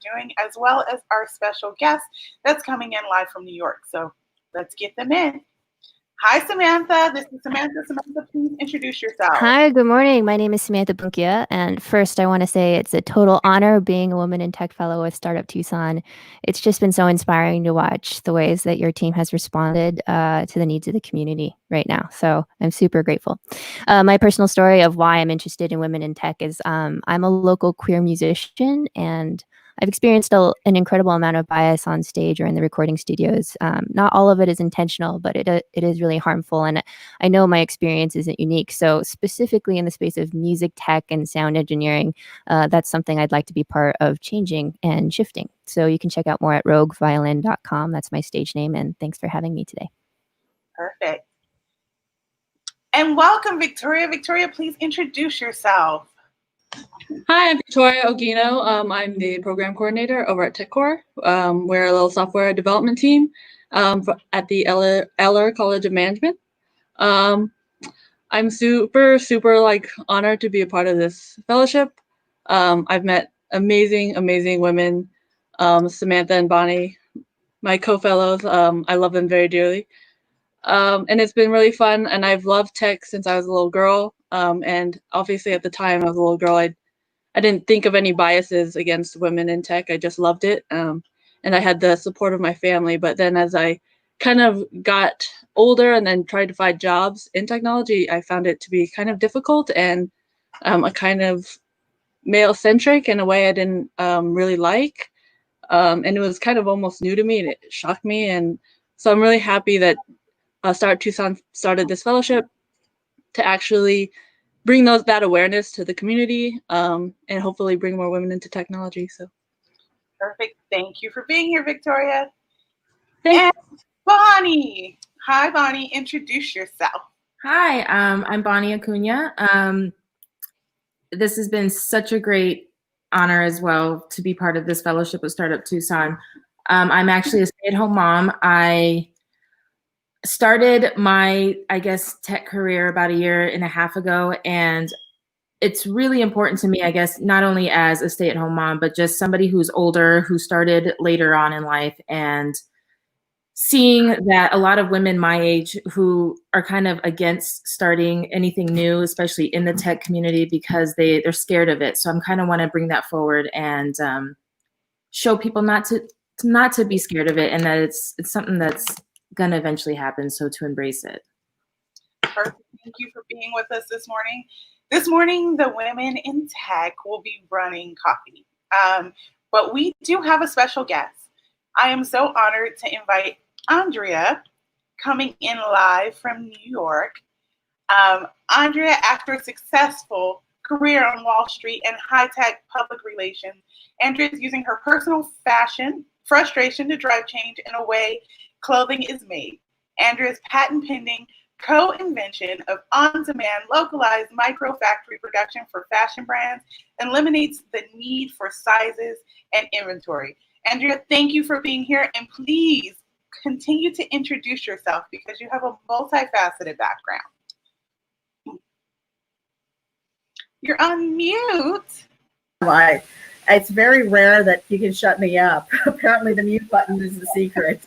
doing, as well as our special guest that's coming in live from New York. So let's get them in. Hi, Samantha. This is Samantha. Samantha, please introduce yourself. Hi, good morning. My name is Samantha Bunkia, and first I want to say it's a total honor being a woman in tech fellow with Startup Tucson. It's just been so inspiring to watch the ways that your team has responded to the needs of the community right now. So I'm super grateful. My personal story of why I'm interested in women in tech is I'm a local queer musician, and I've experienced an incredible amount of bias on stage or in the recording studios. Not all of it is intentional, but it is really harmful, and I know my experience isn't unique. So specifically in the space of music tech and sound engineering, that's something I'd like to be part of changing and shifting. So you can check out more at rogueviolin.com. That's my stage name. And thanks for having me today. Perfect. And welcome, Victoria. Victoria, please introduce yourself. Hi, I'm Victoria Ogino. I'm the program coordinator over at TechCore. We're a little software development team at the Eller College of Management. I'm super honored to be a part of this fellowship. I've met amazing women, Samantha and Bonnie, my co-fellows. I love them very dearly. And it's been really fun, and I've loved tech since I was a little girl. And obviously at the time I was a little girl, I didn't think of any biases against women in tech. I just loved it. And I had the support of my family. But then as I kind of got older and then tried to find jobs in technology, I found it to be kind of difficult and a kind of male-centric in a way I didn't really like. And it was kind of almost new to me, and it shocked me. And so I'm really happy that Startup Tucson started this fellowship to actually bring that awareness to the community, and hopefully bring more women into technology. So perfect. Thank you for being here, Victoria. thanks. And Bonnie. Hi, Bonnie. Introduce yourself. Hi, I'm Bonnie Acuna. This has been such a great honor as well to be part of this fellowship with Startup Tucson. I'm actually a stay-at-home mom. I started my, tech career about a year and a half ago, and it's really important to me, I guess, not only as a stay-at-home mom, but just somebody who's older, who started later on in life, and seeing that a lot of women my age who are kind of against starting anything new, especially in the tech community, because they're scared of it. So I'm kind of want to bring that forward and show people not to be scared of it, and that it's something that's going to eventually happen. So to embrace it. Perfect. Thank you for being with us this morning. This morning, the women in tech will be running coffee. But we do have a special guest. I am so honored to invite Andrea, coming in live from New York. Andrea, after a successful career on Wall Street and high-tech public relations, Andrea is using her personal fashion frustration to drive change in a way clothing is made. Andrea's patent-pending co-invention of on-demand localized micro-factory production for fashion brands eliminates the need for sizes and inventory. Andrea, thank you for being here, and please continue to introduce yourself because you have a multifaceted background. You're on mute. Why? It's very rare that you can shut me up. Apparently the mute button is the secret.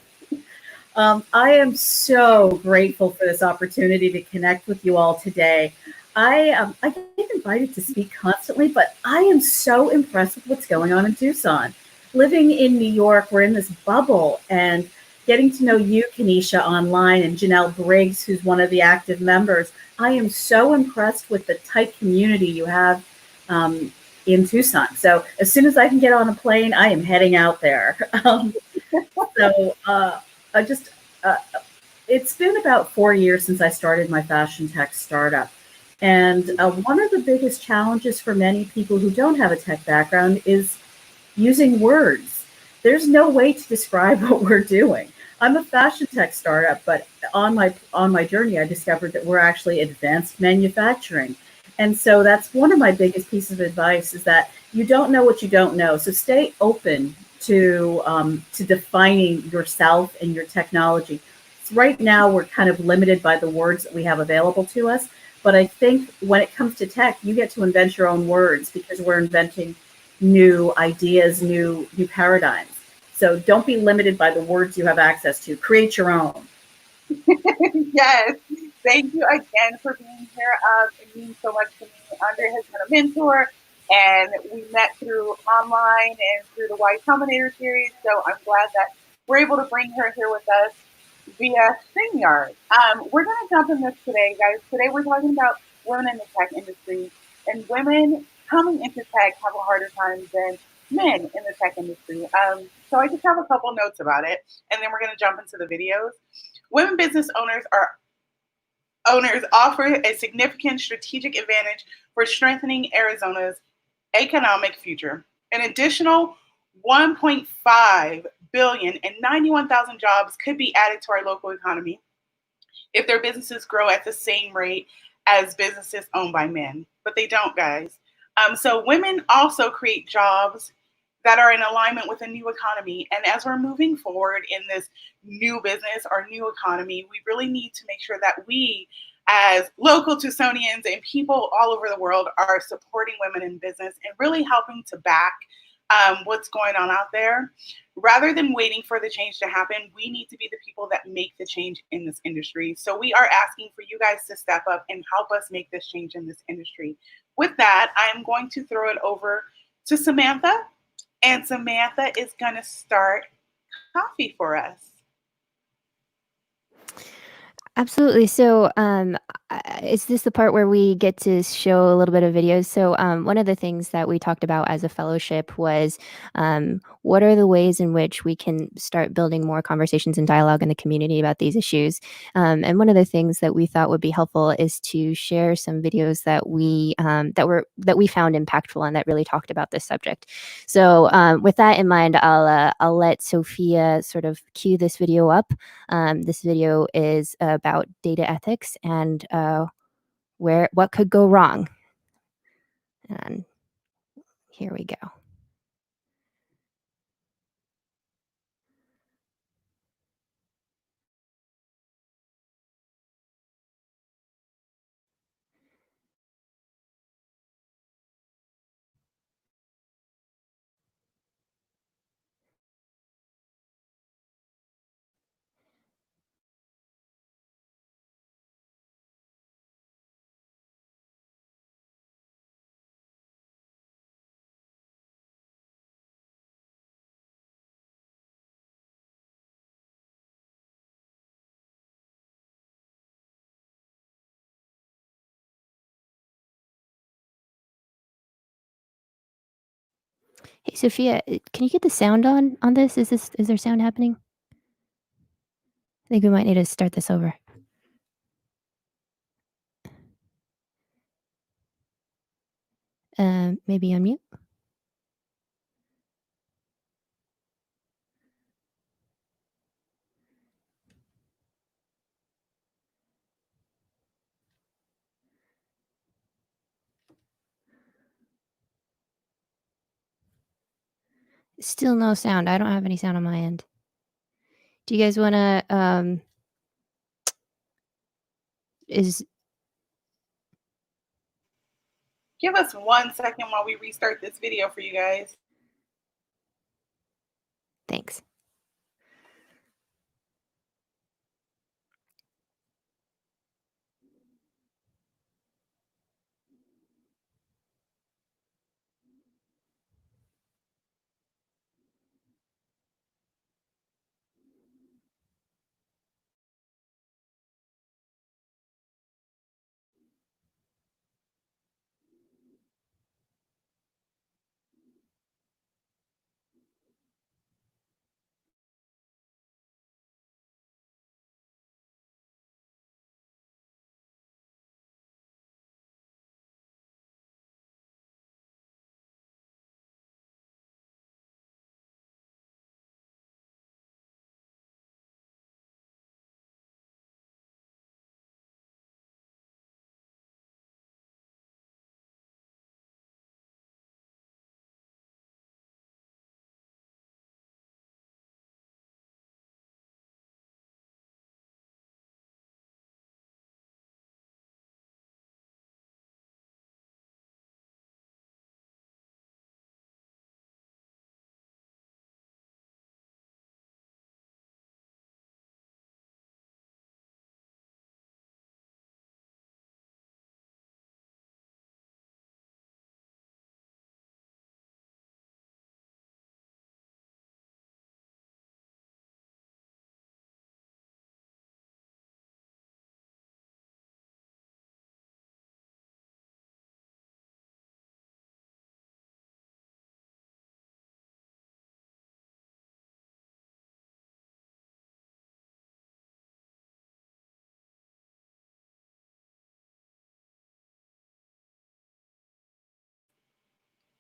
I am so grateful for this opportunity to connect with you all today. I get invited to speak constantly, but I am so impressed with what's going on in Tucson. Living in New York, we're in this bubble, and getting to know you, Kenesha, online, and Janelle Briggs, who's one of the active members, I am so impressed with the tight community you have in Tucson. So as soon as I can get on a plane, I am heading out there. It's been about 4 years since I started my fashion tech startup. And one of the biggest challenges for many people who don't have a tech background is using words. There's no way to describe what we're doing. I'm a fashion tech startup, but on my journey, I discovered that we're actually advanced manufacturing. And so that's one of my biggest pieces of advice, is that you don't know what you don't know. So stay open to defining yourself and your technology. So right now, we're kind of limited by the words that we have available to us. But I think when it comes to tech, you get to invent your own words, because we're inventing new ideas, new paradigms. So don't be limited by the words you have access to. Create your own. Yes. Thank you again for being here. It means so much to me. Andrea has been a mentor, and we met through online and through the Y Combinator series. So I'm glad that we're able to bring her here with us via StreamYard. We're going to jump in this today, guys. Today we're talking about women in the tech industry, and women coming into tech have a harder time than men in the tech industry. So I just have a couple notes about it, and then we're going to jump into the videos. Women business owners offer a significant strategic advantage for strengthening Arizona's economic future. An additional 1.5 billion and 91,000 jobs could be added to our local economy if their businesses grow at the same rate as businesses owned by men. But they don't, guys. So women also create jobs that are in alignment with a new economy. And as we're moving forward in this new business or new economy, we really need to make sure that we, as local Tucsonians and people all over the world, are supporting women in business and really helping to back what's going on out there. Rather than waiting for the change to happen, we need to be the people that make the change in this industry. So we are asking for you guys to step up and help us make this change in this industry. With that, I'm going to throw it over to Samantha, and Samantha is going to start coffee for us. Absolutely. So, is this the part where we get to show a little bit of videos? So, one of the things that we talked about as a fellowship was what are the ways in which we can start building more conversations and dialogue in the community about these issues? And one of the things that we thought would be helpful is to share some videos that we found impactful and that really talked about this subject. So, with that in mind, I'll let Sophia sort of cue this video up. This video is about data ethics and what could go wrong. And here we go. Hey, Sophia, can you get the sound on this? Is there sound happening? I think we might need to start this over. Maybe unmute. Still no sound. I don't have any sound on my end. Do you guys want to Give us 1 second while we restart this video for you guys. Thanks.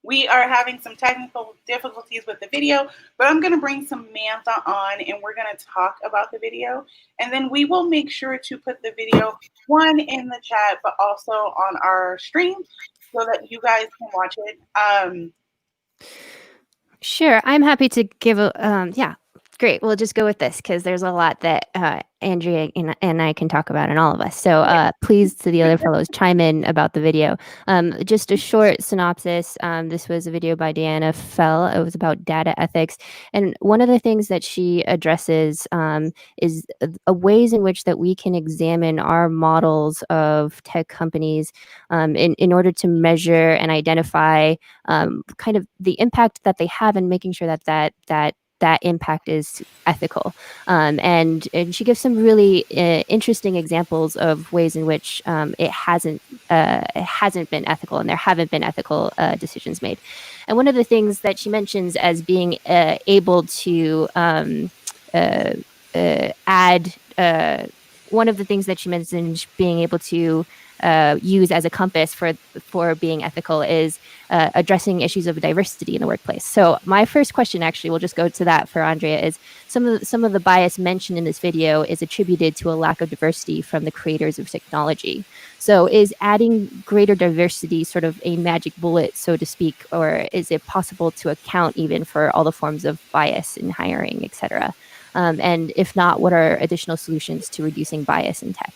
We are having some technical difficulties with the video, but I'm going to bring Samantha on and we're going to talk about the video. And then we will make sure to put the video, one, in the chat, but also on our stream so that you guys can watch it. Sure, I'm happy to give a yeah, great. We'll just go with this because there's a lot that Andrea and I can talk about, and all of us. So please, to the other fellows, chime in about the video. Just a short synopsis. This was a video by Deanna Fell. It was about data ethics, and one of the things that she addresses is ways in which that we can examine our models of tech companies in order to measure and identify kind of the impact that they have, and making sure that impact is ethical. And she gives some really interesting examples of ways in which it hasn't been ethical, and there haven't been ethical decisions made. And one of the things that she mentions as being able to add, one of the things that she mentions being able to use as a compass for being ethical is addressing issues of diversity in the workplace. So my first question, actually, we'll just go to that for Andrea, is some of the bias mentioned in this video is attributed to a lack of diversity from the creators of technology. So is adding greater diversity sort of a magic bullet, so to speak, or is it possible to account even for all the forms of bias in hiring, et cetera? And if not, what are additional solutions to reducing bias in tech?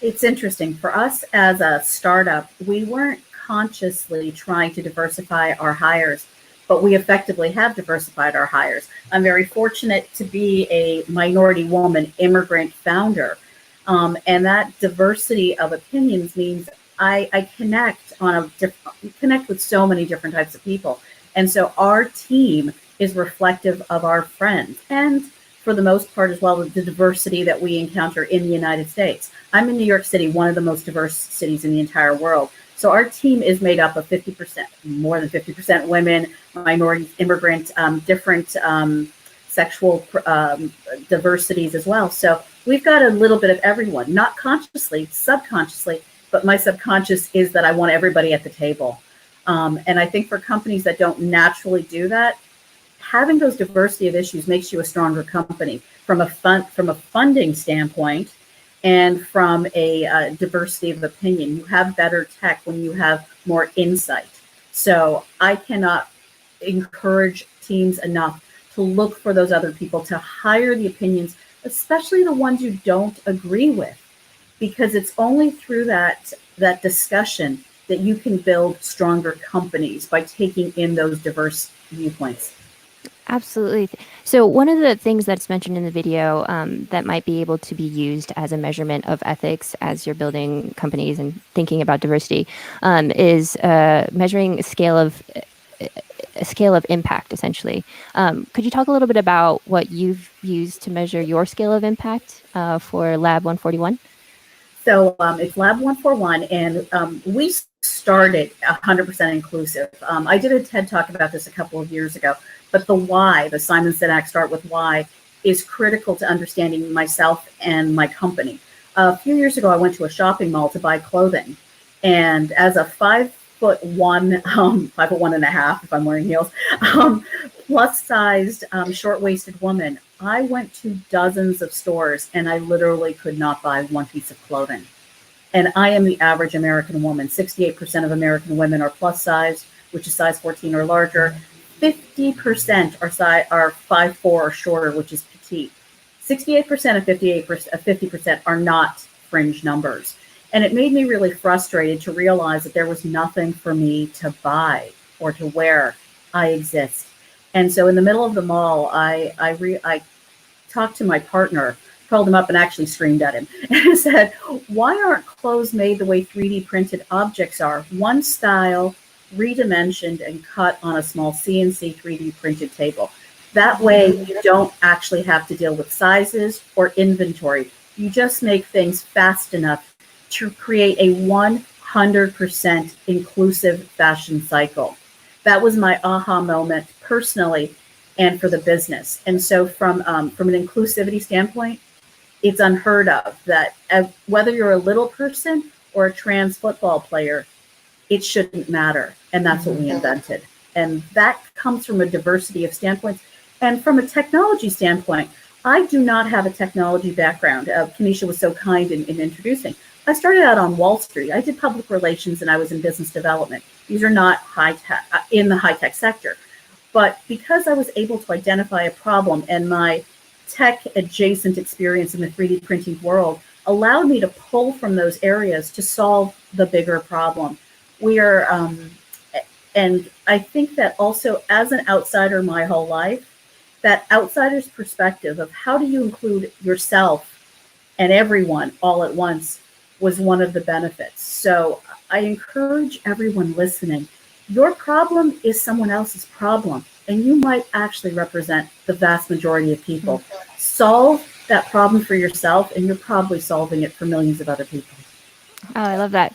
It's interesting. For us as a startup, we weren't consciously trying to diversify our hires, but we effectively have diversified our hires. I'm very fortunate to be a minority woman immigrant founder. And that diversity of opinions means I connect connect with so many different types of people. And so our team is reflective of our friends, and for the most part as well, the diversity that we encounter in the United States. I'm in New York City, one of the most diverse cities in the entire world. So our team is made up of 50%, more than 50% women, minorities, immigrant, different sexual diversities as well. So we've got a little bit of everyone, not consciously, subconsciously, but my subconscious is that I want everybody at the table. And I think for companies that don't naturally do that, having those diversity of issues makes you a stronger company from a funding standpoint, and from a diversity of opinion. You have better tech when you have more insight. So I cannot encourage teams enough to look for those other people, to hire the opinions, especially the ones you don't agree with, because it's only through that discussion that you can build stronger companies, by taking in those diverse viewpoints. Absolutely. So one of the things that's mentioned in the video that might be able to be used as a measurement of ethics as you're building companies and thinking about diversity is measuring a scale of impact, essentially. Could you talk a little bit about what you've used to measure your scale of impact for Lab 141? So it's Lab 141, and we started 100% inclusive. I did a TED Talk about this a couple of years ago, but the why, the Simon Sinek Start With Why, is critical to understanding myself and my company. A few years ago, I went to a shopping mall to buy clothing, and as a 5'1", 5'1.5" if I'm wearing heels, plus-sized, short-waisted woman, I went to dozens of stores and I literally could not buy one piece of clothing. And I am the average American woman. 68% of American women are plus size, which is size 14 or larger. 50% are 5'4" or shorter, which is petite. 68% and 50% are not fringe numbers. And it made me really frustrated to realize that there was nothing for me to buy or to wear. I exist. And so in the middle of the mall, I talked to my partner, called him up and actually screamed at him and said, why aren't clothes made the way 3D printed objects are? One style, redimensioned and cut on a small CNC 3D printed table. That way you don't actually have to deal with sizes or inventory. You just make things fast enough to create a 100% inclusive fashion cycle. That was my aha moment personally and for the business. And so from an inclusivity standpoint, it's unheard of that whether you're a little person or a trans football player, it shouldn't matter. And that's what we invented. And that comes from a diversity of standpoints. And from a technology standpoint, I do not have a technology background. Kenesha was so kind in introducing. I started out on Wall Street. I did public relations and I was in business development. These are not high tech, in the high tech sector. But because I was able to identify a problem and my tech adjacent experience in the 3D printing world allowed me to pull from those areas to solve the bigger problem. We are, and I think that also as an outsider my whole life, that outsider's perspective of how do you include yourself and everyone all at once was one of the benefits. So I encourage everyone listening, your problem is someone else's problem, and you might actually represent the vast majority of people. Solve that problem for yourself, and you're probably solving it for millions of other people. Oh, I love that.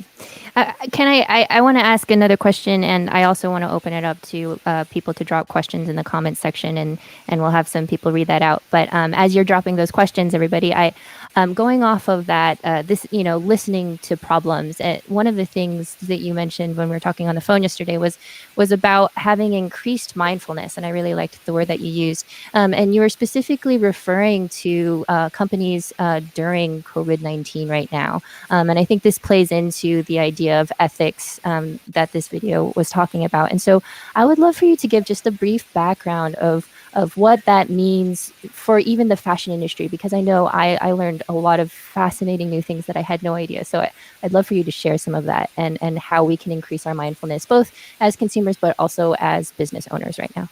I want to ask another question, and I also want to open it up to people to drop questions in the comments section, and we'll have some people read that out. But as you're dropping those questions, everybody, going off of that, listening to problems. One of the things that you mentioned when we were talking on the phone yesterday was about having increased mindfulness, and I really liked the word that you used. And you were specifically referring to companies during COVID-19 right now, and I think this plays into the idea of ethics that this video was talking about. And so I would love for you to give just a brief background of what that means for even the fashion industry, because I know I learned a lot of fascinating new things that I had no idea. So I'd love for you to share some of that and how we can increase our mindfulness, both as consumers, but also as business owners right now.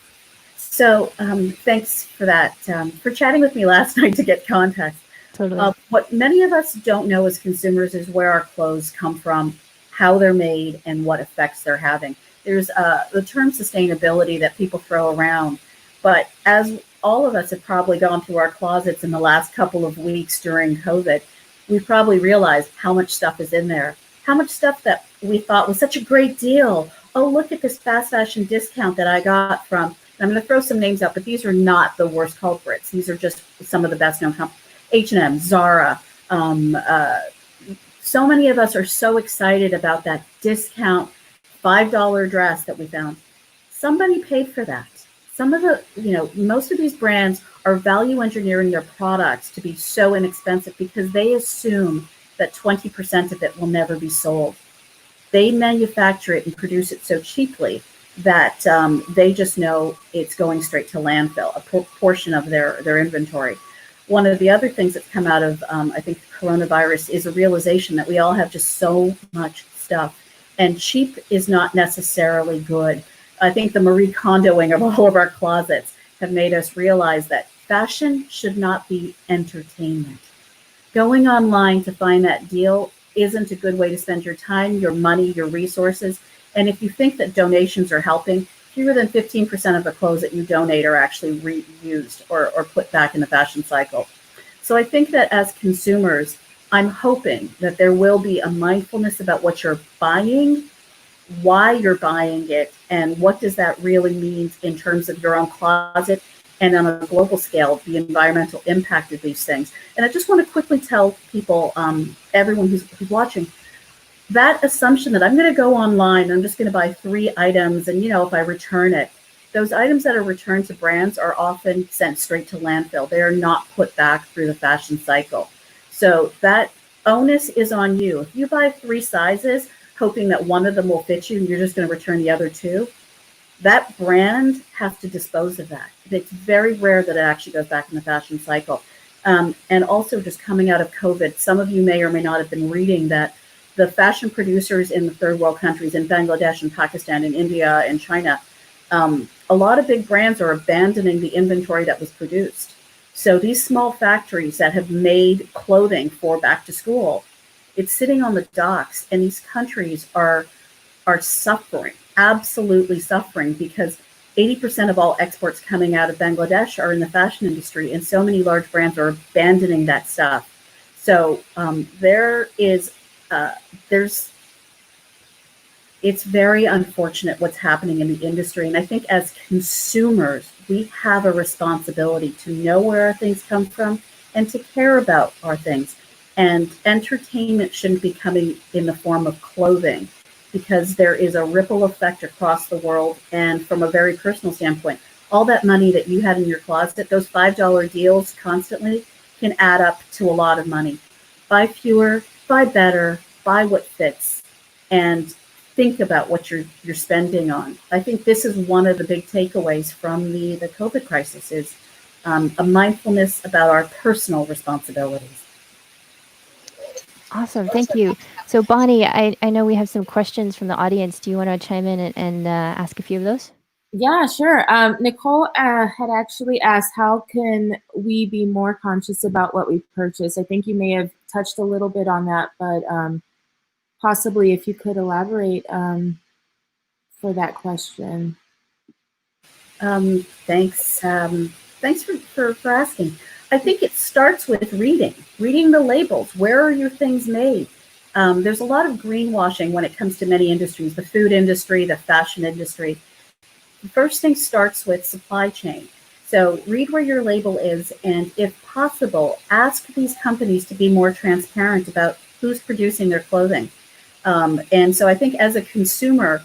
So thanks for that, for chatting with me last night to get context. Totally. What many of us don't know as consumers is where our clothes come from, how they're made, and what effects they're having. There's the term sustainability that people throw around, but as all of us have probably gone through our closets in the last couple of weeks during COVID, we've probably realized how much stuff is in there, how much stuff that we thought was such a great deal. Oh, look at this fast fashion discount that I got from, I'm going to throw some names out, but these are not the worst culprits. These are just some of the best known companies. H&M, Zara, so many of us are so excited about that discount $5 dress that we found. Somebody paid for that. Some of the, most of these brands are value engineering their products to be so inexpensive because they assume that 20% of it will never be sold. They manufacture it and produce it so cheaply that they just know it's going straight to landfill, a portion of their inventory. One of the other things that's come out of, I think, coronavirus is a realization that we all have just so much stuff, and cheap is not necessarily good. I think the Marie Kondoing of all of our closets have made us realize that fashion should not be entertainment. Going online to find that deal isn't a good way to spend your time, your money, your resources. And if you think that donations are helping, fewer than 15% of the clothes that you donate are actually reused or put back in the fashion cycle. So I think that as consumers, I'm hoping that there will be a mindfulness about what you're buying, why you're buying it, and what does that really mean in terms of your own closet and on a global scale, the environmental impact of these things. And I just want to quickly tell people, everyone who's watching, that assumption that I'm going to go online, I'm just going to buy 3 items, and if I return it, those items that are returned to brands are often sent straight to landfill. They are not put back through the fashion cycle. So that onus is on you. If you buy 3 sizes, hoping that one of them will fit you and you're just going to return the other 2, that brand has to dispose of that. It's very rare that it actually goes back in the fashion cycle. And also just coming out of COVID, some of you may or may not have been reading that the fashion producers in the third world countries, in Bangladesh and Pakistan and India and China, a lot of big brands are abandoning the inventory that was produced. So these small factories that have made clothing for back to school, it's sitting on the docks, and these countries are suffering, absolutely suffering, because 80% of all exports coming out of Bangladesh are in the fashion industry, and so many large brands are abandoning that stuff. So it's very unfortunate what's happening in the industry. And I think as consumers, we have a responsibility to know where our things come from and to care about our things. And entertainment shouldn't be coming in the form of clothing. because there is a ripple effect across the world. And from a very personal standpoint, all that money that you had in your closet, those $5 deals constantly can add up to a lot of money. Buy fewer, buy better, buy what fits, and think about what you're spending on. I think this is one of the big takeaways from the COVID crisis is a mindfulness about our personal responsibilities. Awesome. Thank you. So Bonnie, I know we have some questions from the audience. Do you want to chime in and ask a few of those? Yeah, sure. Nicole had actually asked, how can we be more conscious about what we purchase? I think you may have touched a little bit on that, but possibly if you could elaborate for that question. Thanks for asking. I think it starts with reading the labels. Where are your things made? There's a lot of greenwashing when it comes to many industries, the food industry, the fashion industry. The first thing starts with supply chain. So read where your label is, and if possible, ask these companies to be more transparent about who's producing their clothing. And so I think as a consumer,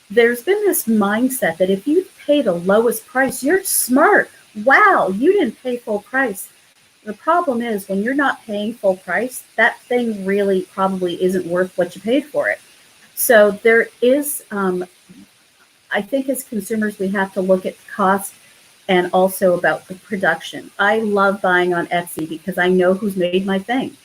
there's been this mindset that if you pay the lowest price, you're smart. Wow, you didn't pay full price. The problem is when you're not paying full price, that thing really probably isn't worth what you paid for it. So there is, I think as consumers, we have to look at cost and also about the production. I love buying on Etsy because I know who's made my thing.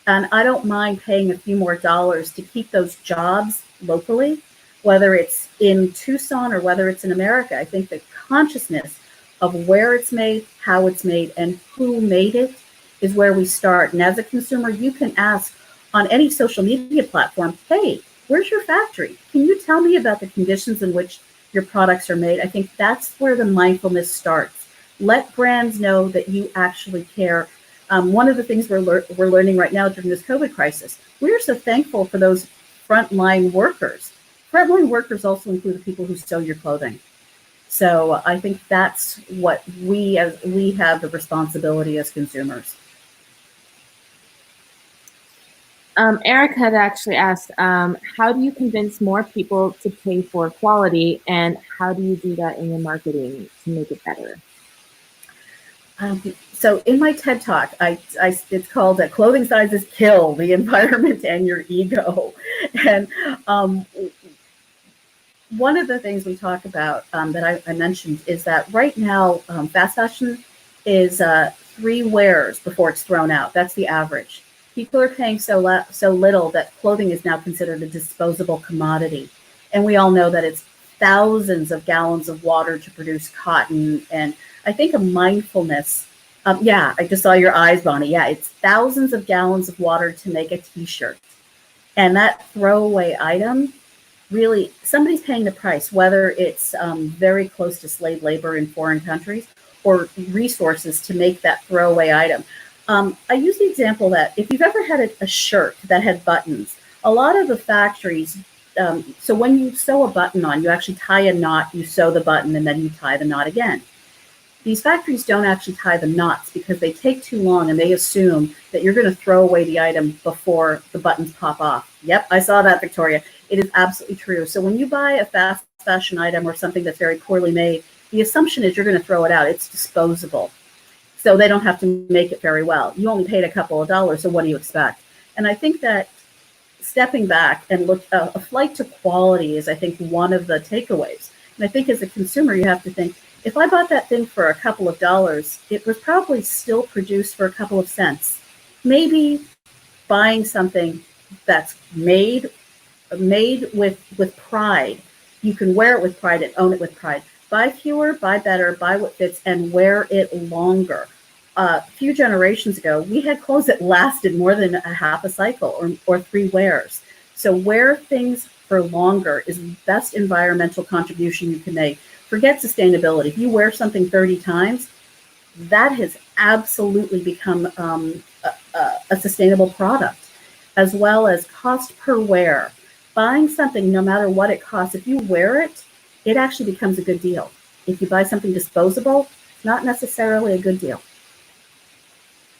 And I don't mind paying a few more dollars to keep those jobs locally, whether it's in Tucson or whether it's in America. I think the consciousness of where it's made, how it's made, and who made it is where we start. And as a consumer, you can ask on any social media platform, hey, where's your factory? Can you tell me about the conditions in which your products are made? I think that's where the mindfulness starts. Let brands know that you actually care. One of the things we're learning right now during this COVID crisis, we're so thankful for those frontline workers. Frontline workers also include the people who sew your clothing. So I think that's what we have the responsibility as consumers. Eric had actually asked, how do you convince more people to pay for quality, and how do you do that in your marketing to make it better? So in my TED Talk, it's called Clothing Sizes Kill the Environment and Your Ego. And one of the things we talk about that I mentioned is that right now, fast fashion is 3 wears before it's thrown out. That's the average. People are paying so little that clothing is now considered a disposable commodity. And we all know that it's thousands of gallons of water to produce cotton. And I think a mindfulness, yeah, I just saw your eyes, Bonnie. Yeah, it's thousands of gallons of water to make a t-shirt. And that throwaway item, really, somebody's paying the price, whether it's very close to slave labor in foreign countries or resources to make that throwaway item. I use the example that if you've ever had a shirt that had buttons, a lot of the factories, so when you sew a button on, you actually tie a knot, you sew the button, and then you tie the knot again. These factories don't actually tie the knots because they take too long and they assume that you're going to throw away the item before the buttons pop off. Yep, I saw that, Victoria. It is absolutely true. So when you buy a fast fashion item or something that's very poorly made, the assumption is you're going to throw it out. It's disposable. So they don't have to make it very well. You only paid a couple of dollars, so what do you expect? And I think that stepping back and look, a flight to quality is, I think, one of the takeaways. And I think as a consumer, you have to think, if I bought that thing for a couple of dollars, it was probably still produced for a couple of cents. Maybe buying something that's made with pride. You can wear it with pride and own it with pride. Buy fewer, buy better, buy what fits, and wear it longer. A few generations ago, we had clothes that lasted more than a half a cycle or 3 wears. So wear things for longer is the best environmental contribution you can make. Forget sustainability. If you wear something 30 times, that has absolutely become a sustainable product, as well as cost per wear. Buying something, no matter what it costs, if you wear it, it actually becomes a good deal. If you buy something disposable, not necessarily a good deal.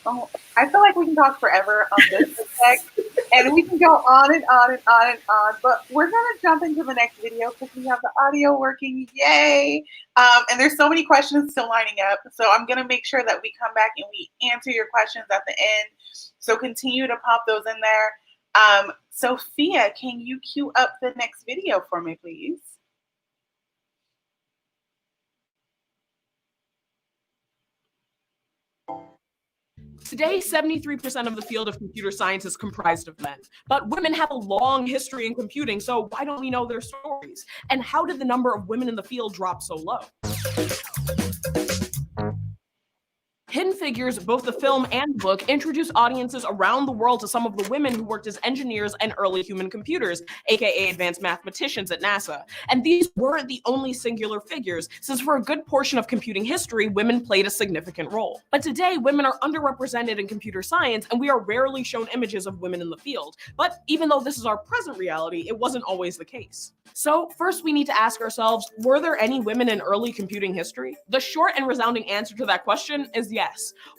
Oh, I feel like we can talk forever on this subject, and we can go on and on and on and on. But we're gonna jump into the next video because we have the audio working. Yay! And there's so many questions still lining up, so I'm gonna make sure that we come back and we answer your questions at the end. So continue to pop those in there. Sophia, can you cue up the next video for me, please? Today, 73% of the field of computer science is comprised of men. But women have a long history in computing, so why don't we know their stories? And how did the number of women in the field drop so low? Hidden Figures, both the film and book, introduce audiences around the world to some of the women who worked as engineers and early human computers, aka advanced mathematicians at NASA. And these weren't the only singular figures, since for a good portion of computing history, women played a significant role. But today, women are underrepresented in computer science, and we are rarely shown images of women in the field. But even though this is our present reality, it wasn't always the case. So first we need to ask ourselves, were there any women in early computing history? The short and resounding answer to that question is yes.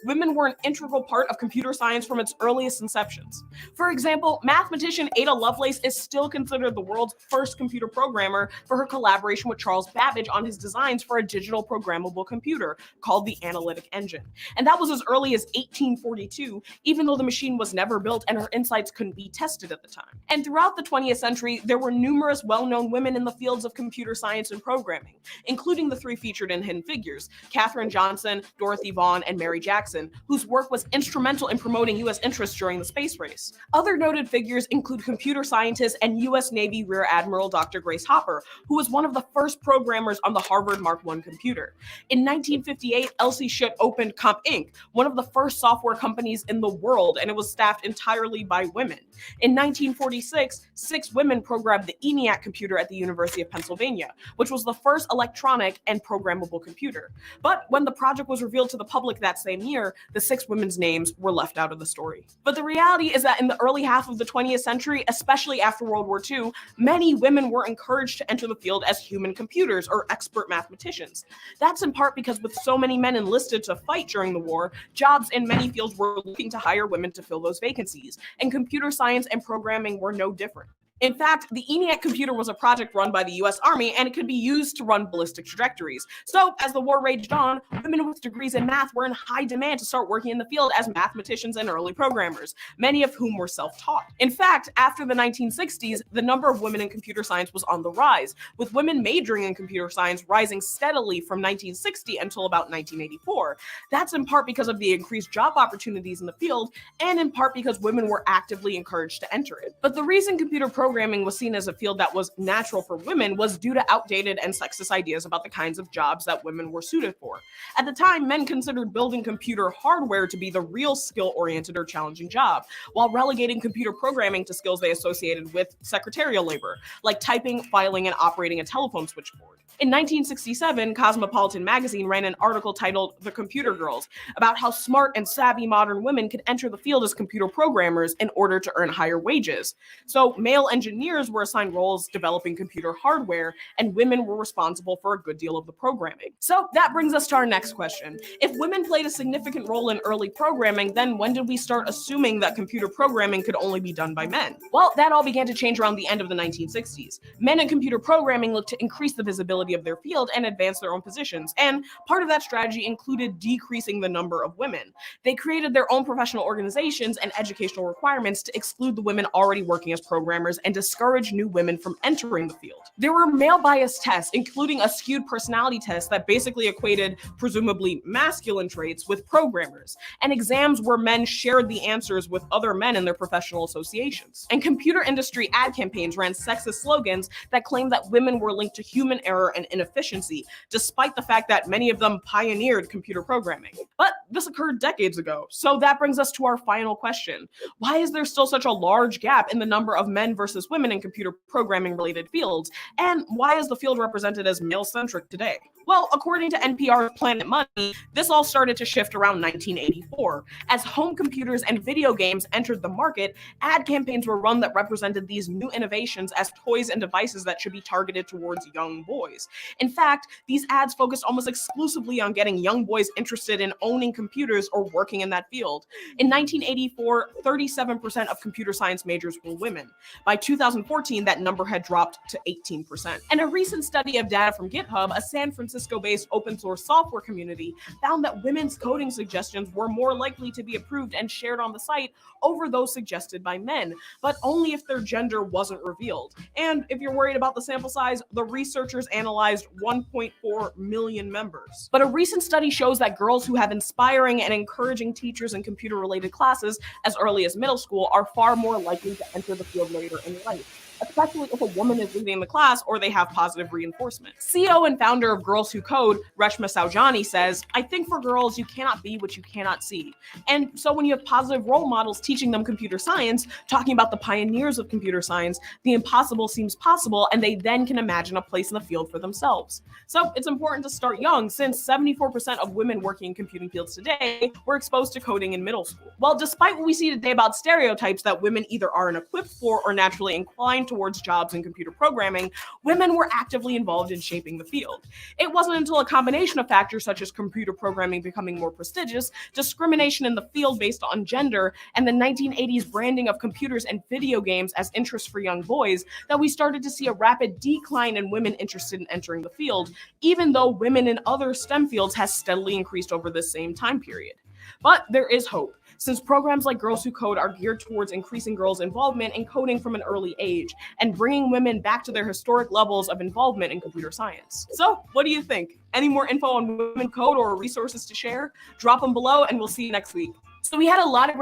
Women were an integral part of computer science from its earliest inceptions. For example, mathematician Ada Lovelace is still considered the world's first computer programmer for her collaboration with Charles Babbage on his designs for a digital programmable computer called the Analytic Engine. And that was as early as 1842, even though the machine was never built and her insights couldn't be tested at the time. And throughout the 20th century, there were numerous well-known women in the fields of computer science and programming, including the three featured in Hidden Figures, Katherine Johnson, Dorothy Vaughan, and Mary Jackson, whose work was instrumental in promoting U.S. interests during the space race. Other noted figures include computer scientist and U.S. Navy Rear Admiral Dr. Grace Hopper, who was one of the first programmers on the Harvard Mark I computer. In 1958, Elsie Schutt opened Comp Inc., one of the first software companies in the world, and it was staffed entirely by women. In 1946, 6 women programmed the ENIAC computer at the University of Pennsylvania, which was the first electronic and programmable computer. But when the project was revealed to the public that same year, the 6 women's names were left out of the story. But the reality is that in the early half of the 20th century, especially after World War II, many women were encouraged to enter the field as human computers or expert mathematicians. That's in part because with so many men enlisted to fight during the war, jobs in many fields were looking to hire women to fill those vacancies, and computer science and programming were no different. In fact, the ENIAC computer was a project run by the US Army, and it could be used to run ballistic trajectories. So, as the war raged on, women with degrees in math were in high demand to start working in the field as mathematicians and early programmers, many of whom were self-taught. In fact, after the 1960s, the number of women in computer science was on the rise, with women majoring in computer science rising steadily from 1960 until about 1984. That's in part because of the increased job opportunities in the field, and in part because women were actively encouraged to enter it. But the reason computer programming was seen as a field that was natural for women was due to outdated and sexist ideas about the kinds of jobs that women were suited for. At the time, men considered building computer hardware to be the real skill-oriented or challenging job, while relegating computer programming to skills they associated with secretarial labor, like typing, filing, and operating a telephone switchboard. In 1967, Cosmopolitan magazine ran an article titled "The Computer Girls" about how smart and savvy modern women could enter the field as computer programmers in order to earn higher wages. So male engineers were assigned roles developing computer hardware, and women were responsible for a good deal of the programming. So that brings us to our next question. If women played a significant role in early programming, then when did we start assuming that computer programming could only be done by men? Well, that all began to change around the end of the 1960s. Men in computer programming looked to increase the visibility of their field and advance their own positions, and part of that strategy included decreasing the number of women. They created their own professional organizations and educational requirements to exclude the women already working as programmers and discourage new women from entering the field. There were male bias tests, including a skewed personality test that basically equated presumably masculine traits with programmers, and exams where men shared the answers with other men in their professional associations. And computer industry ad campaigns ran sexist slogans that claimed that women were linked to human error and inefficiency, despite the fact that many of them pioneered computer programming. But this occurred decades ago, so that brings us to our final question. Why is there still such a large gap in the number of men versus women in computer programming related fields, and why is the field represented as male-centric today? Well, according to NPR's Planet Money, this all started to shift around 1984. As home computers and video games entered the market, ad campaigns were run that represented these new innovations as toys and devices that should be targeted towards young boys. In fact, these ads focused almost exclusively on getting young boys interested in owning computers or working in that field. In 1984, 37% of computer science majors were women. By 2014, that number had dropped to 18%. And a recent study of data from GitHub, a San Francisco-based open source software community, found that women's coding suggestions were more likely to be approved and shared on the site over those suggested by men, but only if their gender wasn't revealed. And if you're worried about the sample size, the researchers analyzed 1.4 million members. But a recent study shows that girls who have inspiring and encouraging teachers in computer-related classes as early as middle school are far more likely to enter the field later in life, especially if a woman is leading the class or they have positive reinforcement. CEO and founder of Girls Who Code, Reshma Saujani, says, "I think for girls, you cannot be what you cannot see." And so when you have positive role models teaching them computer science, talking about the pioneers of computer science, the impossible seems possible, and they then can imagine a place in the field for themselves. So it's important to start young, since 74% of women working in computing fields today were exposed to coding in middle school. Well, despite what we see today about stereotypes that women either aren't equipped for or naturally inclined towards jobs in computer programming, women were actively involved in shaping the field. It wasn't until a combination of factors such as computer programming becoming more prestigious, discrimination in the field based on gender, and the 1980s branding of computers and video games as interests for young boys that we started to see a rapid decline in women interested in entering the field, even though women in other STEM fields has steadily increased over this same time period. But there is hope, since programs like Girls Who Code are geared towards increasing girls' involvement in coding from an early age and bringing women back to their historic levels of involvement in computer science. So, what do you think? Any more info on women code or resources to share? Drop them below and we'll see you next week. So we had a lot of...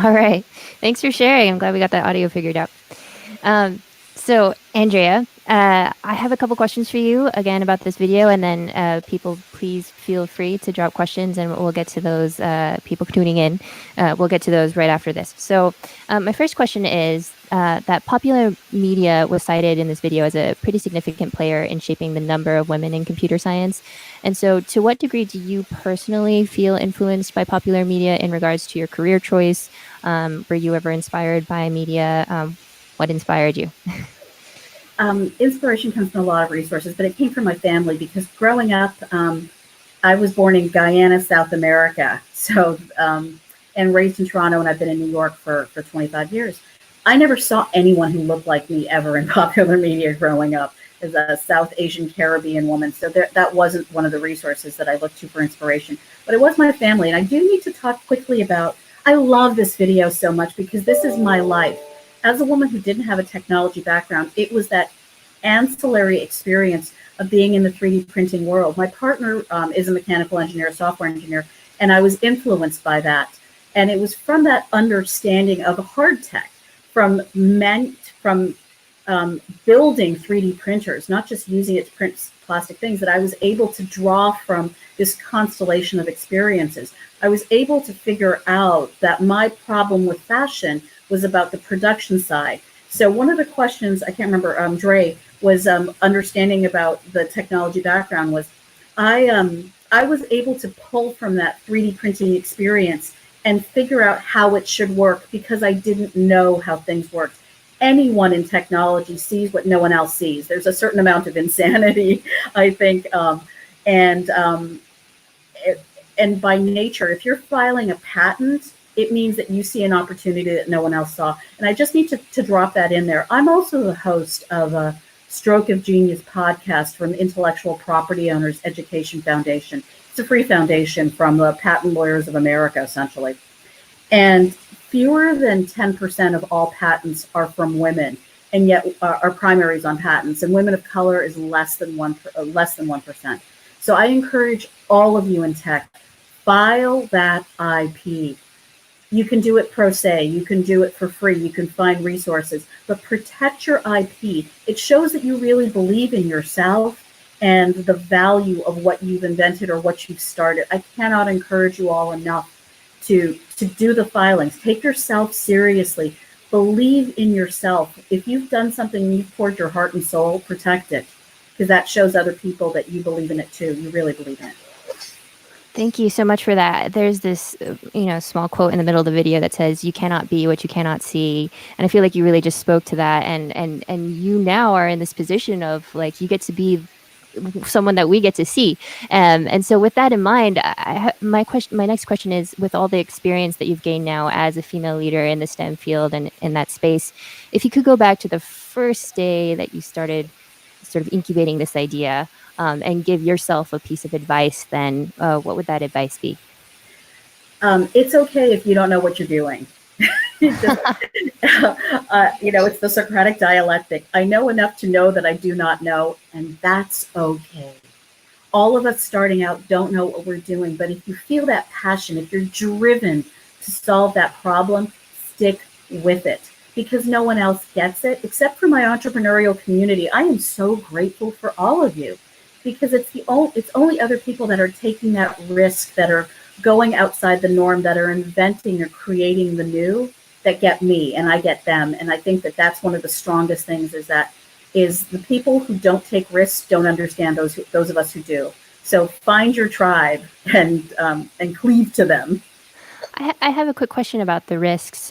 All right. Thanks for sharing. I'm glad we got that audio figured out. So, Andrea, I have a couple questions for you again about this video, and then people, please feel free to drop questions, and we'll get to those people tuning in. We'll get to those right after this. So, my first question is that popular media was cited in this video as a pretty significant player in shaping the number of women in computer science. And so, to what degree do you personally feel influenced by popular media in regards to your career choice? Were you ever inspired by media? What inspired you? Inspiration comes from a lot of resources, but it came from my family because growing up, I was born in Guyana, South America, so and raised in Toronto, and I've been in New York for 25 years. I never saw anyone who looked like me ever in popular media growing up as a South Asian Caribbean woman, so that wasn't one of the resources that I looked to for inspiration, but it was my family. And I do need to talk quickly about, I love this video so much because this is my life. As a woman who didn't have a technology background, it was that ancillary experience of being in the 3D printing world. My partner is a mechanical engineer, a software engineer, and I was influenced by that. And it was from that understanding of hard tech, from building 3D printers, not just using it to print plastic things, that I was able to draw from this constellation of experiences. I was able to figure out that my problem with fashion was about the production side. So one of the questions, I can't remember, Dre, was understanding about the technology background was, I was able to pull from that 3D printing experience and figure out how it should work because I didn't know how things worked. Anyone in technology sees what no one else sees. There's a certain amount of insanity, I think, and by nature, if you're filing a patent, it means that you see an opportunity that no one else saw. And I just need to drop that in there. I'm also the host of a Stroke of Genius podcast from Intellectual Property Owners Education Foundation. It's a free foundation from the Patent Lawyers of America, essentially. And fewer than 10% of all patents are from women, and yet our primaries on patents, and women of color is less than 1%. So I encourage all of you in tech, file that IP. You can do it pro se, you can do it for free, you can find resources, but protect your IP. It shows that you really believe in yourself and the value of what you've invented or what you've started. I cannot encourage you all enough to do the filings. Take yourself seriously. Believe in yourself. If you've done something and you've poured your heart and soul, protect it, because that shows other people that you believe in it too. You really believe in it. Thank you so much for that. There's this, small quote in the middle of the video that says, "You cannot be what you cannot see," and I feel like you really just spoke to that. And you now are in this position of like you get to be someone that we get to see. And so, with that in mind, my next question is: with all the experience that you've gained now as a female leader in the STEM field and in that space, if you could go back to the first day that you started sort of incubating this idea, and give yourself a piece of advice, then what would that advice be? It's okay if you don't know what you're doing. It's the Socratic dialectic. I know enough to know that I do not know, and that's okay. All of us starting out don't know what we're doing, but if you feel that passion, if you're driven to solve that problem, stick with it, because no one else gets it except for my entrepreneurial community. I am so grateful for all of you, because it's only other people that are taking that risk, that are going outside the norm, that are inventing or creating the new, that get me and I get them. And I think that that's one of the strongest things, is the people who don't take risks don't understand those of us who do. So find your tribe and cleave to them. I have a quick question about the risks,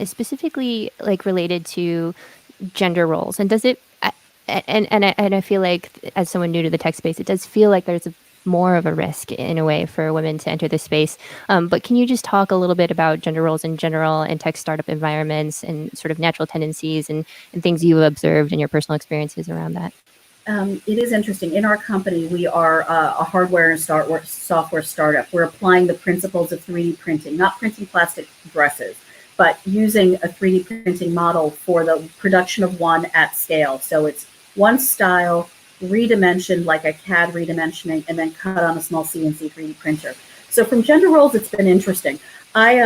specifically like related to gender roles. And does it? And I feel like, as someone new to the tech space, it does feel like there's more of a risk in a way for women to enter this space. But can you just talk a little bit about gender roles in general in tech startup environments and sort of natural tendencies and things you've observed in your personal experiences around that? It is interesting. In our company, we are a hardware and software startup. We're applying the principles of 3D printing, not printing plastic dresses, but using a 3D printing model for the production of one at scale. So it's one style, redimensioned like a CAD redimensioning, and then cut on a small CNC 3D printer. So from gender roles, it's been interesting. I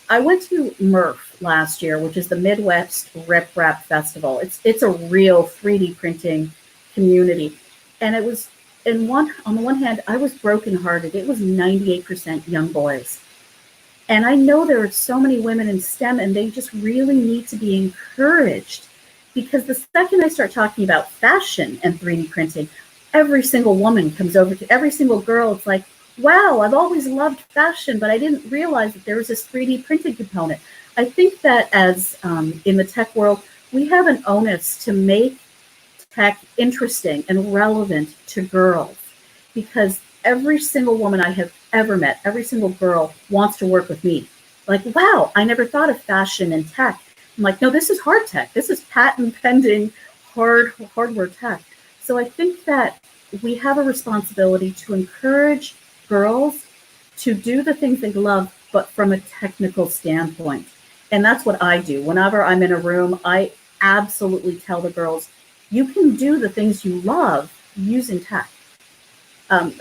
went to MRF last year, which is the Midwest Rip Rap Festival. It's a real 3D printing community, and it was on the one hand, I was brokenhearted. It was 98% young boys, and I know there are so many women in STEM, and they just really need to be encouraged. Because the second I start talking about fashion and 3D printing, every single woman comes over to every single girl. It's like, wow, I've always loved fashion, but I didn't realize that there was this 3D printing component. I think that as in the tech world, we have an onus to make tech interesting and relevant to girls, because every single woman I have ever met, every single girl wants to work with me. Like, wow, I never thought of fashion and tech. I'm like, no, this is hard tech. This is patent pending hardware tech. So I think that we have a responsibility to encourage girls to do the things they love, but from a technical standpoint. And that's what I do. Whenever I'm in a room, I absolutely tell the girls, you can do the things you love using tech. I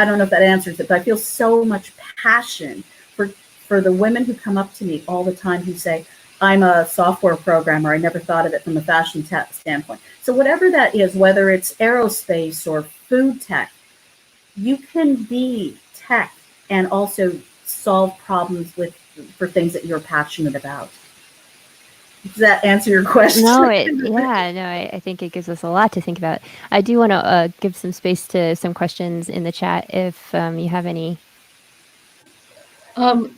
don't know if that answers it, but I feel so much passion for the women who come up to me all the time who say, I'm a software programmer. I never thought of it from a fashion tech standpoint. So whatever that is, whether it's aerospace or food tech, you can be tech and also solve problems for things that you're passionate about. Does that answer your question? No, I think it gives us a lot to think about. I do want to give some space to some questions in the chat if you have any.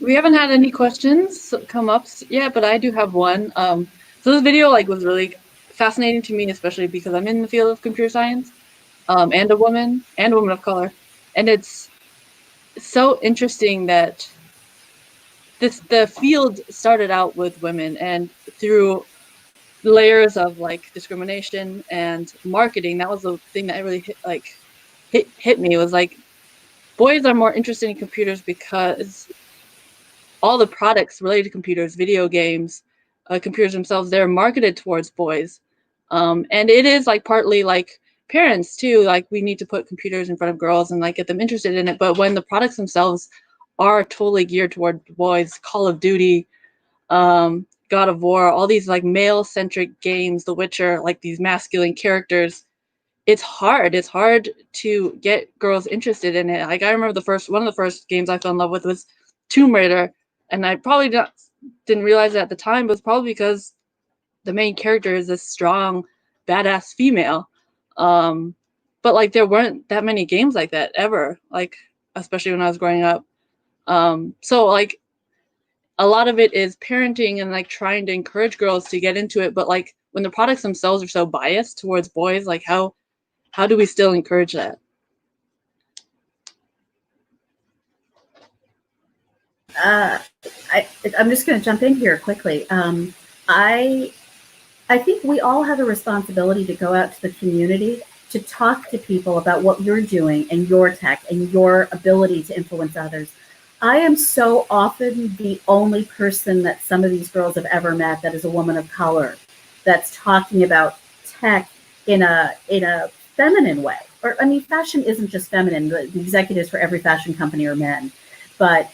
We haven't had any questions come up yet, but I do have one. So this video was really fascinating to me, especially because I'm in the field of computer science, and a woman of color, and it's so interesting that the field started out with women, and through layers of discrimination and marketing, that was the thing that really hit me. It was like, boys are more interested in computers because all the products related to computers, video games, computers themselves, they're marketed towards boys. And it is partly parents too, we need to put computers in front of girls and get them interested in it. But when the products themselves are totally geared toward boys, Call of Duty, God of War, all these male-centric games, The Witcher, these masculine characters, it's hard to get girls interested in it. I remember one of the first games I fell in love with was Tomb Raider, and I probably didn't realize it at the time, but it's probably because the main character is this strong, badass female. But like there weren't that many games like that ever, like especially when I was growing up. So like a lot of it is parenting and like trying to encourage girls to get into it, but like when the products themselves are so biased towards boys, like how do we still encourage that? I'm just going to jump in here quickly. I think we all have a responsibility to go out to the community to talk to people about what you're doing and your tech and your ability to influence others. I am so often the only person that some of these girls have ever met that is a woman of color that's talking about tech in a feminine way. Or I mean, fashion isn't just feminine. The executives for every fashion company are men. But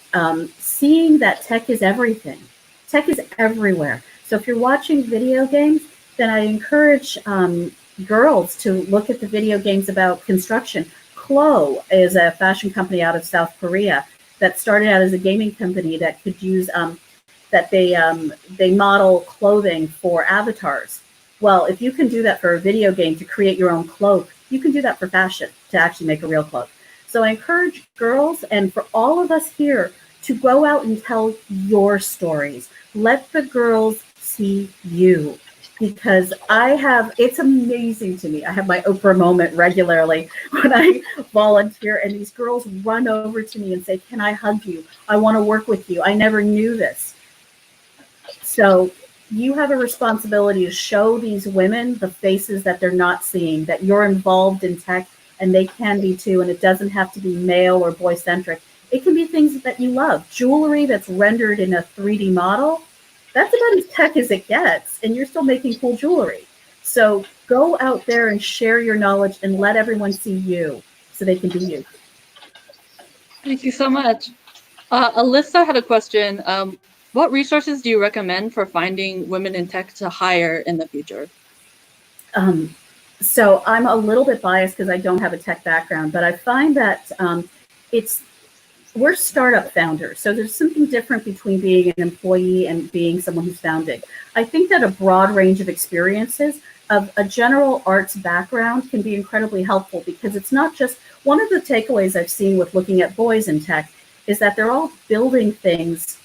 seeing that tech is everything. Tech is everywhere. So if you're watching video games, then I encourage girls to look at the video games about construction. Chloe is a fashion company out of South Korea that started out as a gaming company that could use that they model clothing for avatars. Well, if you can do that for a video game to create your own cloak, you can do that for fashion to actually make a real cloak. So I encourage girls and for all of us here to go out and tell your stories. Let the girls see you. Because it's amazing to me. I have my Oprah moment regularly when I volunteer and these girls run over to me and say, can I hug you? I want to work with you. I never knew this. So you have a responsibility to show these women the faces that they're not seeing, that you're involved in tech and they can be too. And it doesn't have to be male or boy centric. It can be things that you love. Jewelry that's rendered in a 3D model. That's about as tech as it gets, and you're still making cool jewelry. So go out there and share your knowledge and let everyone see you so they can be you. Thank you so much. Alyssa had a question. What resources do you recommend for finding women in tech to hire in the future? So I'm a little bit biased because I don't have a tech background, but I find that we're startup founders. So there's something different between being an employee and being someone who's founding. I think that a broad range of experiences of a general arts background can be incredibly helpful because it's not just one of the takeaways I've seen with looking at boys in tech is that they're all building things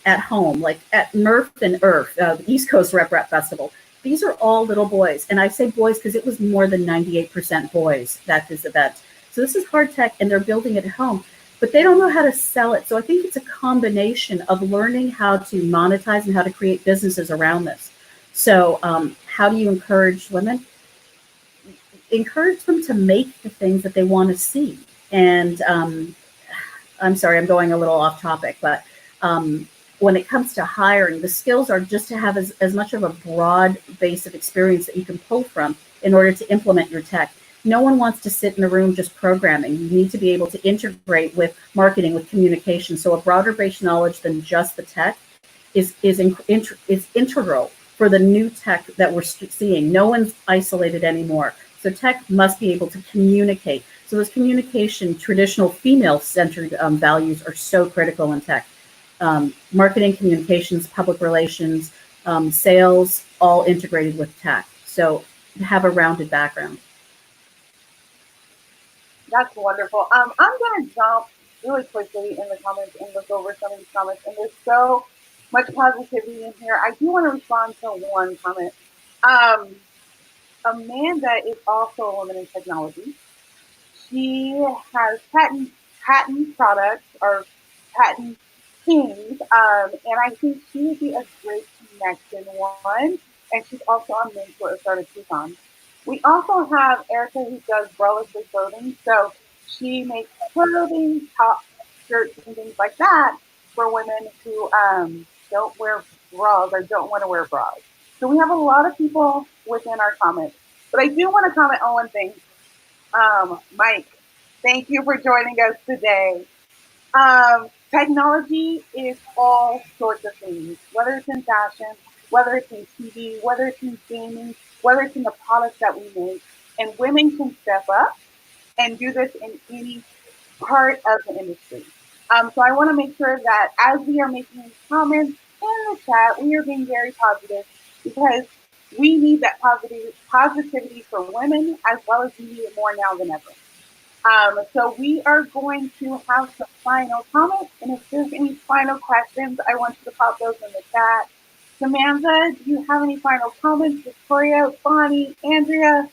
at home, like at Murph and Earth, the East Coast Rep Festival. These are all little boys. And I say boys because it was more than 98% boys at this event. So this is hard tech and they're building it at home. But they don't know how to sell it. So I think it's a combination of learning how to monetize and how to create businesses around this. So how do you encourage women? Encourage them to make the things that they want to see. And I'm sorry, I'm going a little off topic, but when it comes to hiring, the skills are just to have as much of a broad base of experience that you can pull from in order to implement your tech. No one wants to sit in a room just programming. You need to be able to integrate with marketing, with communication. So a broader base knowledge than just the tech is integral for the new tech that we're seeing. No one's isolated anymore. So tech must be able to communicate. So those communication, traditional female-centered values are so critical in tech. Marketing, communications, public relations, sales, all integrated with tech. So have a rounded background. That's wonderful. I'm going to jump really quickly in the comments and look over some of these comments. And there's so much positivity in here. I do want to respond to one comment. Amanda is also a woman in technology. She has patent products or patent teams. And I think she would be a great connection one. And she's also a mentor at Startup Tucson. We also have Erica who does braless clothing. So she makes clothing, tops, shirts, and things like that for women who don't wear bras or don't want to wear bras. So we have a lot of people within our comments. But I do want to comment on one thing. Mike, thank you for joining us today. Technology is all sorts of things, whether it's in fashion, whether it's in TV, whether it's in gaming, whether it's in the products that we make, and women can step up and do this in any part of the industry. So I want to make sure that as we are making these comments in the chat, we are being very positive because we need that positivity for women as well as we need it more now than ever. So we are going to have some final comments, and if there's any final questions, I want you to pop those in the chat. Samantha, do you have any final comments? Victoria, Bonnie, Andrea?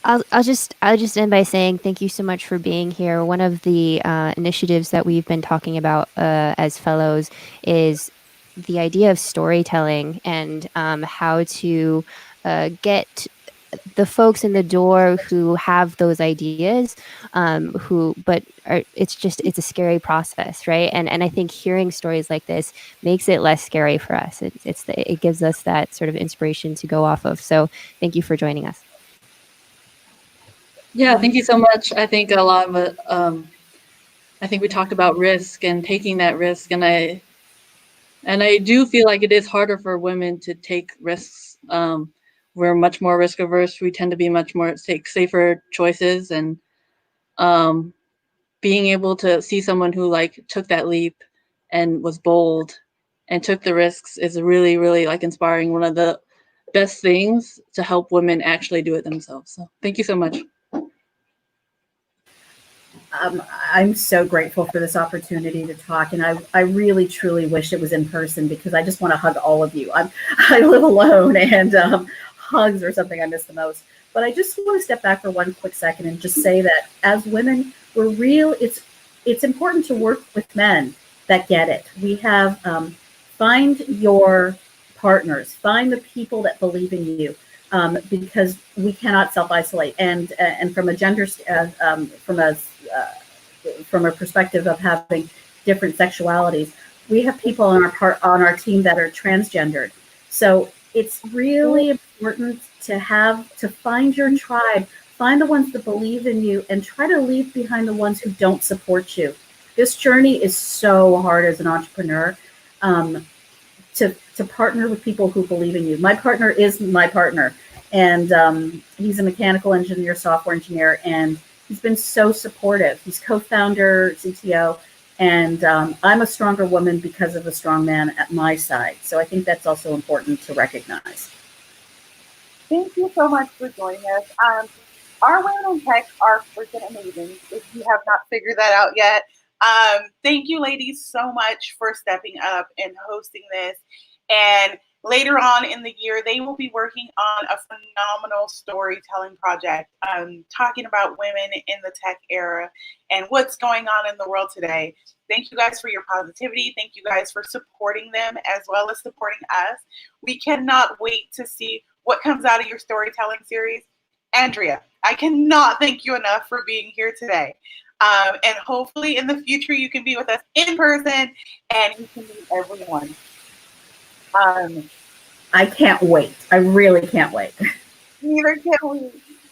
I'll just end by saying thank you so much for being here. One of the initiatives that we've been talking about as fellows is the idea of storytelling and how to get the folks in the door who have those ideas, it's a scary process, right? And I think hearing stories like this makes it less scary for us. It gives us that sort of inspiration to go off of. So thank you for joining us. Yeah, thank you so much. I think a lot of it, I think we talked about risk and taking that risk, and I do feel like it is harder for women to take risks. We're much more risk averse. We tend to be much more take safer choices, and being able to see someone who like took that leap and was bold and took the risks is really, really like inspiring. One of the best things to help women actually do it themselves. So thank you so much. I'm so grateful for this opportunity to talk, and I really truly wish it was in person because I just want to hug all of you. I live alone, and hugs are something I miss the most. But I just want to step back for one quick second and just say that as women, it's important to work with men that get it. We have find your partners, find the people that believe in you. Because we cannot self-isolate, and from a gender, from a perspective of having different sexualities, we have people on our team that are transgendered. So it's really important to find your tribe, find the ones that believe in you, and try to leave behind the ones who don't support you. This journey is so hard as an entrepreneur. To partner with people who believe in you. My partner is my partner, and he's a mechanical engineer, software engineer, and he's been so supportive. He's co-founder, CTO, and I'm a stronger woman because of a strong man at my side. So I think that's also important to recognize. Thank you so much for joining us. Our women in tech are freaking amazing, if you have not figured that out yet. Thank you, ladies, so much for stepping up and hosting this. And later on in the year, they will be working on a phenomenal storytelling project, talking about women in the tech era and what's going on in the world today. Thank you guys for your positivity. Thank you guys for supporting them as well as supporting us. We cannot wait to see what comes out of your storytelling series. Andrea, I cannot thank you enough for being here today. And hopefully in the future you can be with us in person and you can meet everyone. I can't wait. I really can't wait. Neither can we.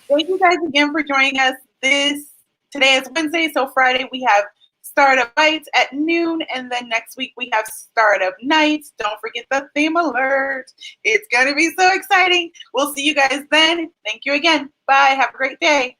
Thank you guys again for joining us. Today is Wednesday, so Friday we have Startup Bites at noon, and then next week we have Startup Nights. Don't forget the theme alert. It's going to be so exciting. We'll see you guys then. Thank you again. Bye. Have a great day.